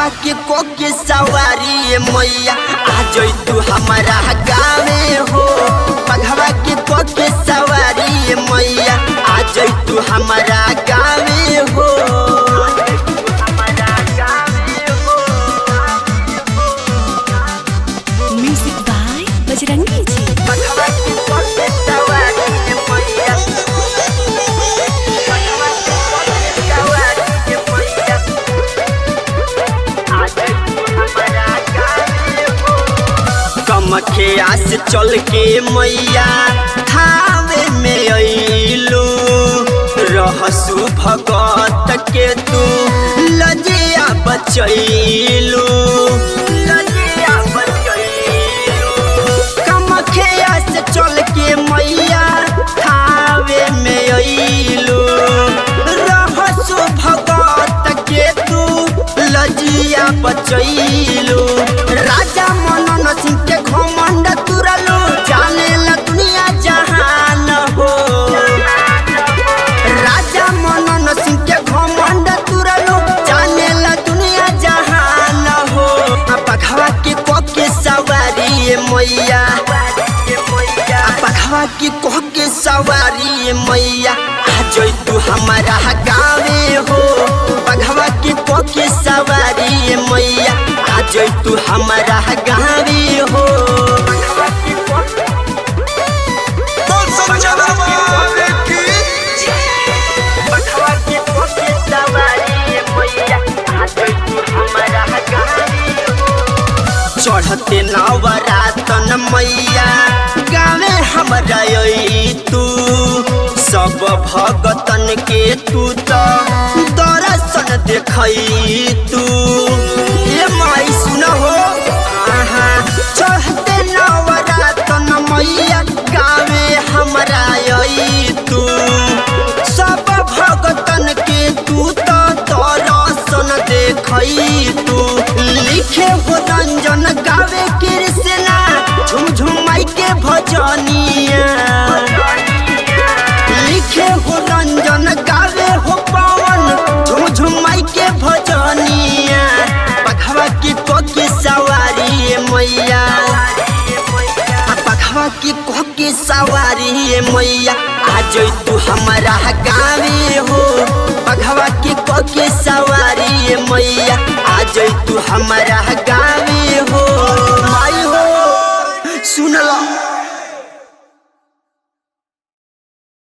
बघवा के को के सवारी मैया आ जाई तू हमारा गावे हो। बघवा के को के सवारी मैया आ जाई तू हमारा गावे हो। म्यूजिक बाय बजरंगी जी। बघवा के को के सवारी मैया कमखिया से चल के मैया थावे में अइलू रहसु भगत के तू लजिया बचैलू। कमखिया से चल के मैया थावे में अइलू रहसु भगत के तू लजिया बचैलू। राजा मनन सिंह के घमंड तुरलू जाने ला दुनिया जहान हो। राजा मनन सिंह के घमंड तुरलू जाने ला दुनिया जहान हो। बघवा के को के सवारी मैया बघवा के को के सवारी मैया आ जाई तू हमारा गावे हो। बघवा के को के सवारी मैया आ जाई तू हमारा गावे हो। बघवा के को के सवारी मैया आ जाई तू हमारा गावे हो। चढ़ते नवरातन मैया गावे हमरा आई तू सब भगतन के तू तो दर्शन देखई तू। ये माई सुन हो चढ़ते नवरातन मैया गावे हमरा आई तू सब भगतन के तू तो दर्शन देखई तू। लिखे हो रंजन गावे कृष्णा झुम झुम माई के भजनिया। लिखे हो रंजन गावे हो पवन झुम झुम माई के भजनिया। बघवा की को के सवारी मैया बघवा की को के सवारी मैया आ जाई तू हमारा गावे हो। बघवा की को के सवारी मैया आ जाई तू हमारा गावे।